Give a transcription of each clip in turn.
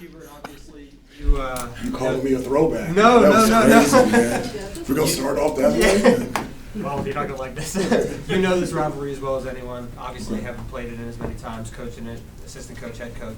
Hubert, obviously, you calling me a throwback? No. Man. We're gonna start off that way. Well, you're not gonna like this. You know this rivalry as well as anyone. Obviously, haven't played it in as many times, coaching it, assistant coach, head coach.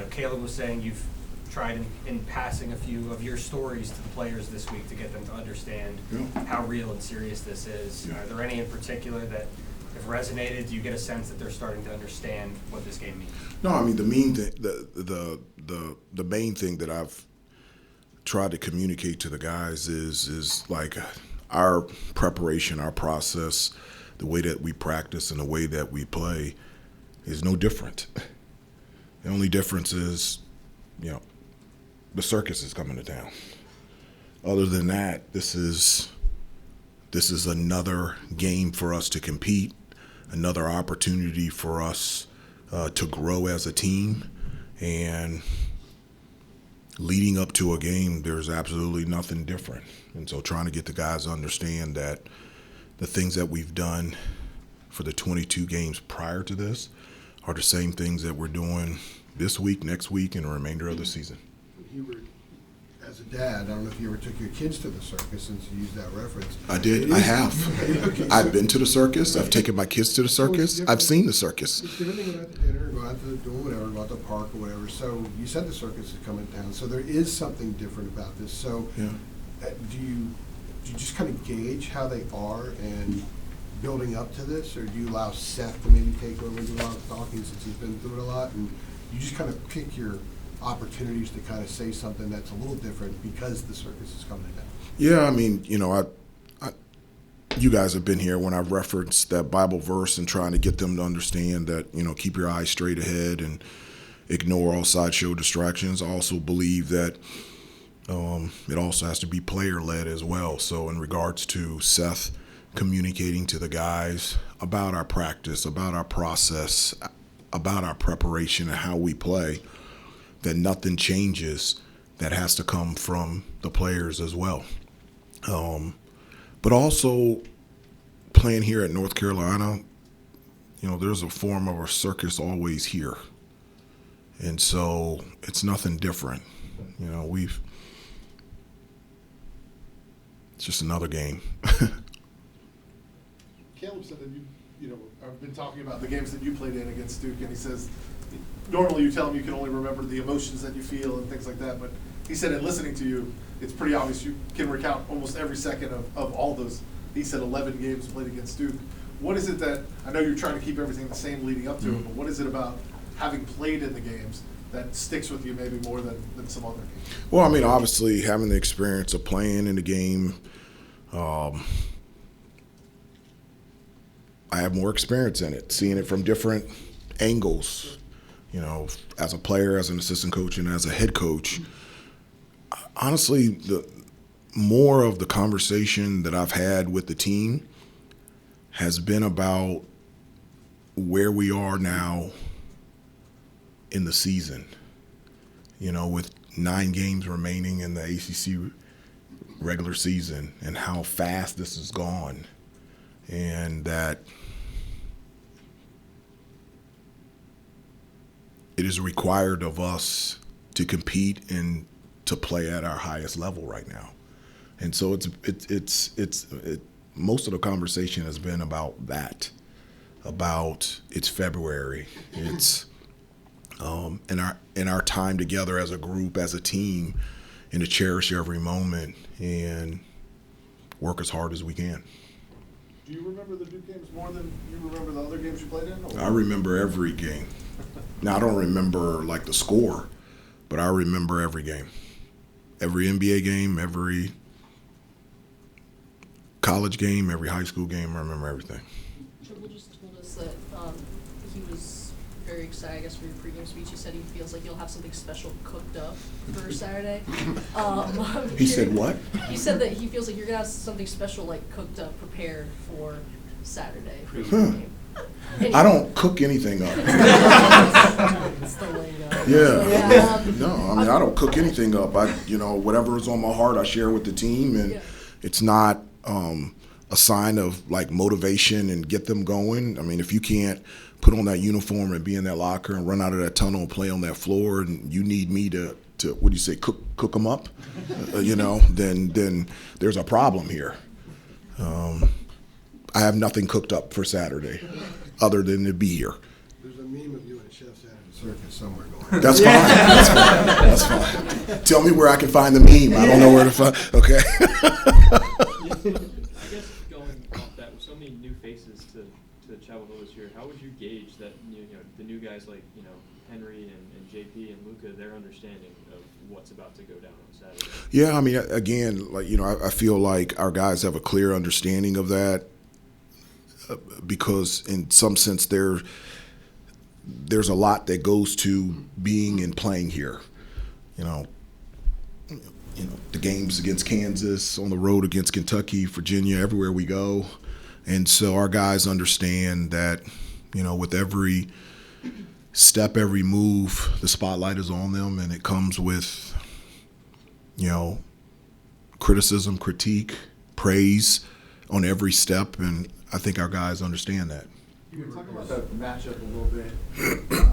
Caleb was saying you've tried in passing a few of your stories to the players this week to get them to understand how real and serious this is. Are there any in particular that have resonated? Do you get a sense that they're starting to understand what this game means? No, I mean the main thing that I've tried to communicate to the guys is like our preparation, our process, the way that we practice and the way that we play is no different. The only difference is, the circus is coming to town. Other than that, this is another game for us to compete, another opportunity for us to grow as a team. And leading up to a game, there's absolutely nothing different. And so trying to get the guys to understand that the things that we've done for the 22 games prior to this are the same things that we're doing this week, next week, and the remainder of the season. Hubert, as a dad, I don't know if you ever took your kids to the circus, since you used that reference. I did. I have. Okay, I've been to the circus. I've taken my kids to the circus. I've seen the circus. It's different than go out to dinner, go out to doing whatever, go out to the park or whatever. So you said the circus is coming down. So there is something different about this. So do you just kind of gauge how they are and building up to this, or do you allow Seth to maybe take over and do a lot of talking since he's been through it a lot, and you just kind of pick your opportunities to kind of say something that's a little different because the circus is coming down? Yeah, I mean, you guys have been here when I've referenced that Bible verse and trying to get them to understand that, keep your eyes straight ahead and ignore all sideshow distractions. I also believe that it also has to be player-led as well. So in regards to Seth communicating to the guys about our practice, about our process, about our preparation and how we play, that nothing changes, that has to come from the players as well. But also playing here at North Carolina, there's a form of a circus always here. And so it's nothing different. It's just another game. Caleb said that I've been talking about the games that you played in against Duke, and he says normally you tell him you can only remember the emotions that you feel and things like that, but he said in listening to you, it's pretty obvious you can recount almost every second of all those. He said 11 games played against Duke. What is it that, I know you're trying to keep everything the same leading up to it, but what is it about having played in the games that sticks with you maybe more than some other games? Well, I mean, obviously having the experience of playing in the game, I have more experience in it, seeing it from different angles, as a player, as an assistant coach, and as a head coach. Honestly, the more of the conversation that I've had with the team has been about where we are now in the season, with 9 games remaining in the ACC regular season and how fast this has gone, and that it is required of us to compete and to play at our highest level right now. And so most of the conversation has been about that, about it's February, it's in our time together as a group, as a team, and to cherish every moment and work as hard as we can. Do you remember the Duke games more than you remember the other games you played in? Or? I remember every game. Now, I don't remember like the score, but I remember every game. Every NBA game, every college game, every high school game, I remember everything. Triple just told us that he was very excited, I guess, for your pregame speech. He said he feels like you'll have something special cooked up for Saturday. He said what? He said that he feels like you're going to have something special, like, cooked up, prepared for Saturday. I don't cook anything up. It's the lingo. Yeah. No, I mean, I don't cook anything up. Whatever is on my heart, I share with the team, and it's not a sign of like motivation and get them going. I mean, if you can't put on that uniform and be in that locker and run out of that tunnel and play on that floor, and you need me to what do you say, cook them up, then there's a problem here. I have nothing cooked up for Saturday other than to be here. There's a meme of you and Chef Saturday Circus somewhere going. That's fine. That's fine. Tell me where I can find the meme. I don't know where to find. Okay. I guess going off that, with so many new faces to Chapel Hill this year, how would you gauge that the new guys like Henry and JP and Luca, their understanding of what's about to go down on Saturday? Yeah, I mean, again, I feel like our guys have a clear understanding of that because in some sense there's a lot that goes to being and playing here. The games against Kansas, on the road against Kentucky, Virginia, everywhere we go. And so our guys understand that, with every step, every move, the spotlight is on them, and it comes with, criticism, critique, praise on every step, and I think our guys understand that. You can talk about the matchup a little bit.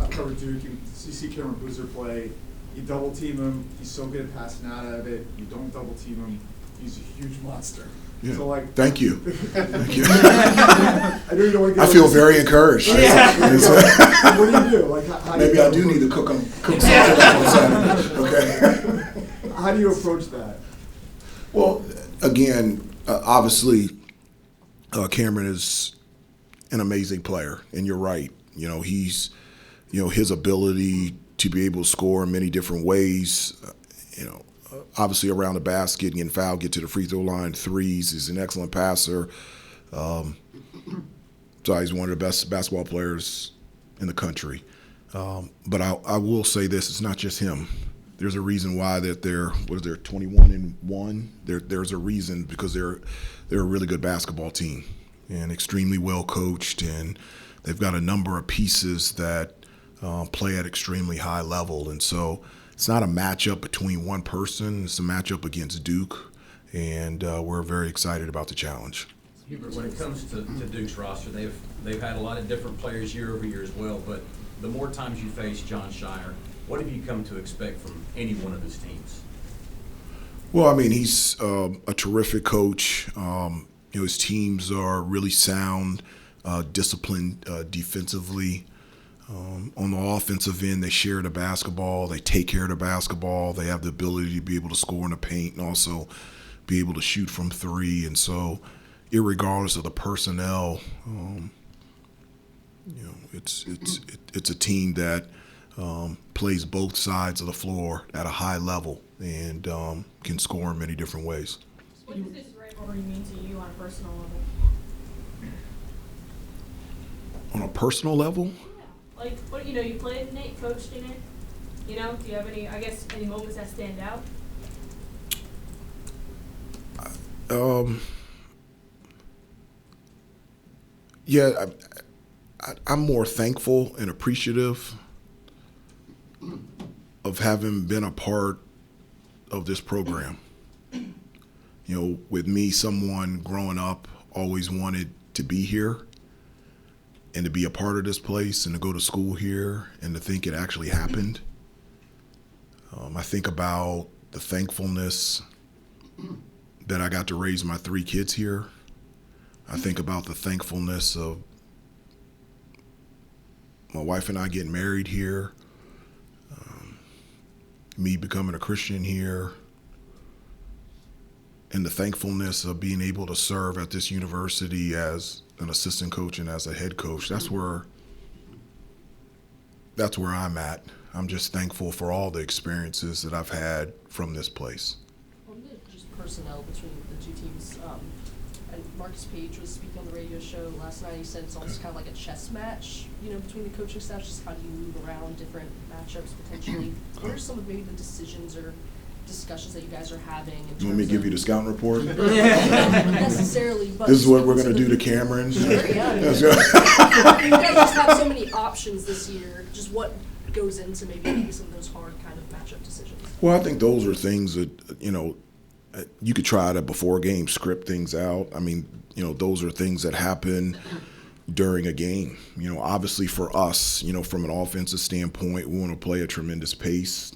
I've covered Duke. You see Cameron Boozer play. You double team him. He's so good at passing out of it. You don't double team him. He's a huge monster. Yeah. So Thank you. Thank you. I know you don't want to. I feel very encouraged. Yeah. So what do you do? How do Maybe you I do need to cook something on Saturday. Okay. How do you approach that? Well, again, obviously, Cameron is an amazing player, and you're right. He's, his ability to be able to score in many different ways. Obviously around the basket, getting fouled, get to the free throw line, threes. He's an excellent passer. So he's one of the best basketball players in the country. But I will say this: it's not just him. There's a reason why that they're 21-1. There's a reason, because they're a really good basketball team and extremely well coached, and they've got a number of pieces that play at extremely high level. And so it's not a matchup between one person. It's a matchup against Duke, and we're very excited about the challenge. Hubert, when it comes to Duke's roster, they've had a lot of different players year over year as well, but the more times you face John Shire, what have you come to expect from any one of his teams? Well, I mean, he's a terrific coach. His teams are really sound, disciplined defensively. On the offensive end, they share the basketball. They take care of the basketball. They have the ability to be able to score in the paint and also be able to shoot from three. And so, irregardless of the personnel, it's a team that plays both sides of the floor at a high level and can score in many different ways. What does this rivalry mean to you on a personal level? On a personal level? Like, what, you played in it, coached in it. Do you have any moments that stand out? Yeah, I'm more thankful and appreciative of having been a part of this program. With me, someone growing up always wanted to be here and to be a part of this place and to go to school here and to think it actually happened. I think about the thankfulness that I got to raise my 3 kids here. I think about the thankfulness of my wife and I getting married here, me becoming a Christian here, and the thankfulness of being able to serve at this university as an assistant coach and as a head coach. That's where I'm at. I'm just thankful for all the experiences that I've had from this place. On the just personnel between the two teams, and Marcus Page was speaking on the radio show last night. He said it's almost kind of like a chess match, between the coaching staff. Just how do you move around different matchups potentially? What are some of maybe the decisions or discussions that you guys are having? You want me to give you the scouting report? Not necessarily, but This is what we're going to do to Cameron? Sure, yeah. You guys just have so many options this year. Just what goes into maybe some of those hard kind of matchup decisions? Well, I think those are things that, you could try to before a game script things out. I mean, those are things that happen during a game. Obviously for us, from an offensive standpoint, we want to play a tremendous pace.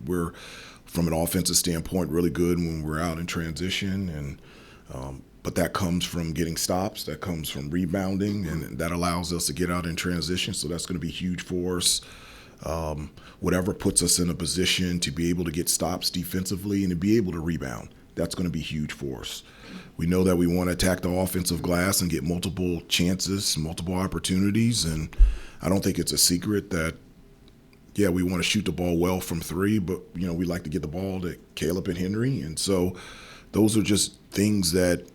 We're from an offensive standpoint really good when we're out in transition, and but that comes from getting stops, that comes from rebounding, and that allows us to get out in transition. So that's going to be huge for us. Whatever puts us in a position to be able to get stops defensively and to be able to rebound, that's going to be huge for us. We know that we want to attack the offensive glass and get multiple chances, multiple opportunities, and I don't think it's a secret that, yeah, we want to shoot the ball well from three, but, we like to get the ball to Caleb and Henry. And so those are just things that,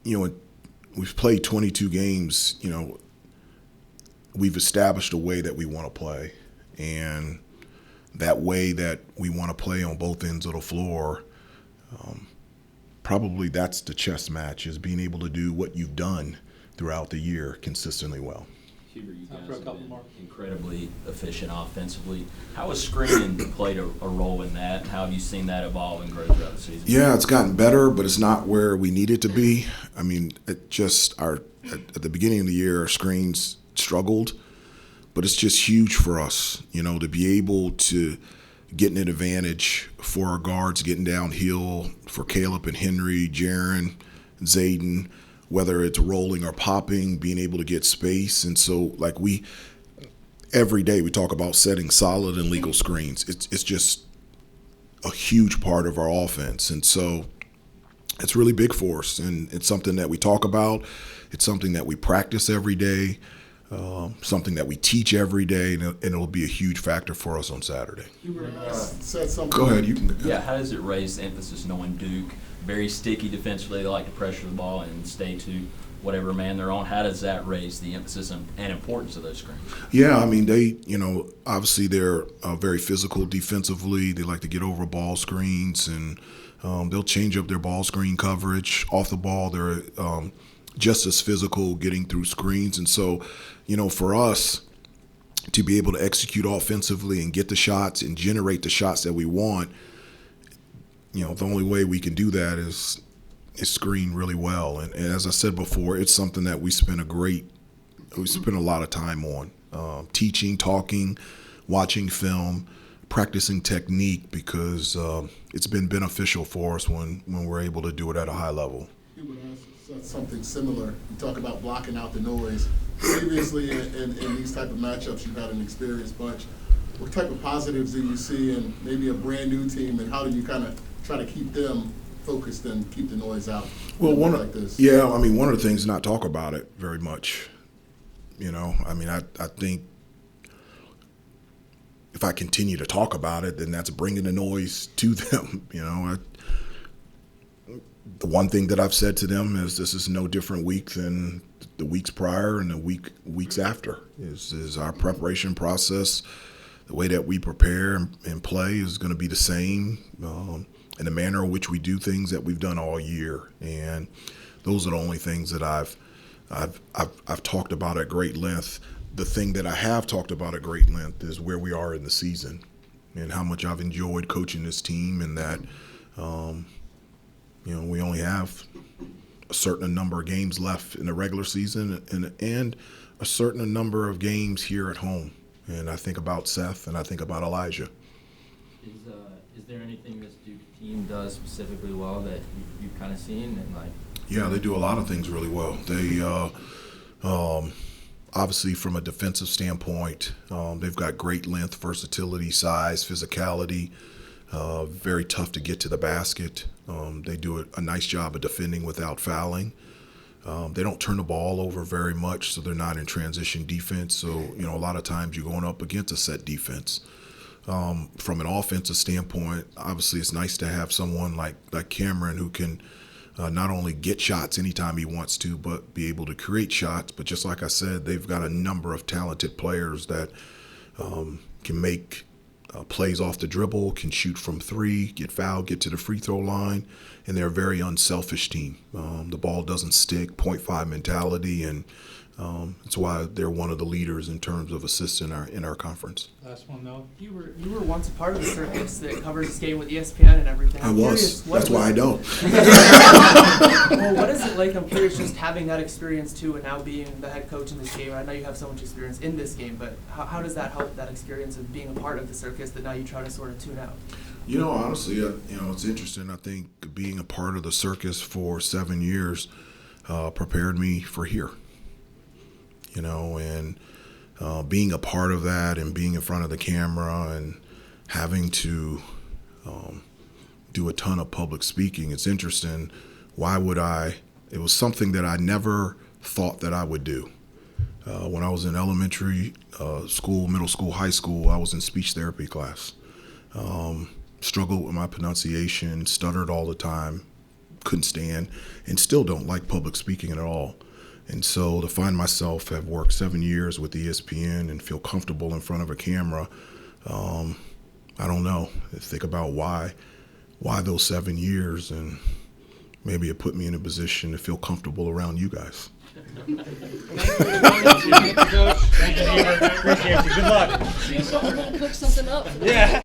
we've played 22 games, we've established a way that we want to play. And that way that we want to play on both ends of the floor, probably that's the chess match, is being able to do what you've done throughout the year consistently well. Hubert, you Time guys for a have couple been more. incredibly efficient offensively. How has screening played a role in that, and how have you seen that evolve and grow throughout the season? Yeah, it's gotten better, but it's not where we need it to be. I mean, at the beginning of the year, our screens struggled, but it's just huge for us, to be able to get an advantage for our guards getting downhill, for Caleb and Henry, Jaron, Zayden, whether it's rolling or popping, being able to get space. And so, every day we talk about setting solid and legal screens. It's just a huge part of our offense. And so it's really big for us, and it's something that we talk about. It's something that we practice every day, something that we teach every day, and it'll be a huge factor for us on Saturday. Hubert said something. Go ahead, you can. Yeah, how does it raise the emphasis knowing Duke, very sticky defensively, they like to pressure the ball and stay to whatever man they're on? How does that raise the emphasis and importance of those screens? Yeah, I mean, they, obviously they're very physical defensively. They like to get over ball screens, and they'll change up their ball screen coverage. Off the ball, they're just as physical getting through screens. And so, for us to be able to execute offensively and get the shots and generate the shots that we want, the only way we can do that is screen really well. And as I said before, it's something that we spend a lot of time on, teaching, talking, watching film, practicing technique, because it's been beneficial for us when we're able to do it at a high level. Hubert said something similar. You talk about blocking out the noise. Previously, in these type of matchups, you've had an experienced bunch. What type of positives do you see in maybe a brand new team, and how do you kind of try to keep them focused and keep the noise out? Well, one of the things is not talk about it very much. I think if I continue to talk about it, then that's bringing the noise to them. The one thing that I've said to them is this is no different week than the weeks prior and the weeks after. Is our preparation process, the way that we prepare and play is going to be the same, in the manner in which we do things that we've done all year. And those are the only things that I've talked about at great length. The thing that I have talked about at great length is where we are in the season and how much I've enjoyed coaching this team, and that we only have a certain number of games left in the regular season and a certain number of games here at home. And I think about Seth and I think about Elijah. Is there anything this Duke team does specifically well that you've kind of seen and like? Yeah, they do a lot of things really well. They obviously from a defensive standpoint, they've got great length, versatility, size, physicality. Very tough to get to the basket. They do a nice job of defending without fouling. They don't turn the ball over very much, so they're not in transition defense. So, a lot of times you're going up against a set defense. From an offensive standpoint, obviously it's nice to have someone like Cameron who can not only get shots anytime he wants to, but be able to create shots. But just like I said, they've got a number of talented players that can make plays off the dribble, can shoot from three, get fouled, get to the free throw line, and they're a very unselfish team. The ball doesn't stick, .5 mentality, and It's why they're one of the leaders in terms of assists in our conference. Last one, though. You were once a part of the circus that covers this game with ESPN and everything. I I'm was. curious, what That's why I don't. Well, what is it like? I'm curious, just having that experience too, and now being the head coach in this game. I know you have so much experience in this game, but how does that help, that experience of being a part of the circus that now you try to sort of tune out? You know, honestly, it's interesting. I think being a part of the circus for 7 years prepared me for here. And being a part of that and being in front of the camera and having to do a ton of public speaking, it's interesting. Why would I? It was something that I never thought that I would do. When I was in elementary school, middle school, high school, I was in speech therapy class. Struggled with my pronunciation, stuttered all the time, couldn't stand, and still don't like public speaking at all. And so to find myself have worked 7 years with ESPN and feel comfortable in front of a camera, I don't know. Think about why those 7 years, and maybe it put me in a position to feel comfortable around you guys. Thank you, Coach. Thank you, Hubert. I appreciate you. Good luck. We'll cook something up. Yeah.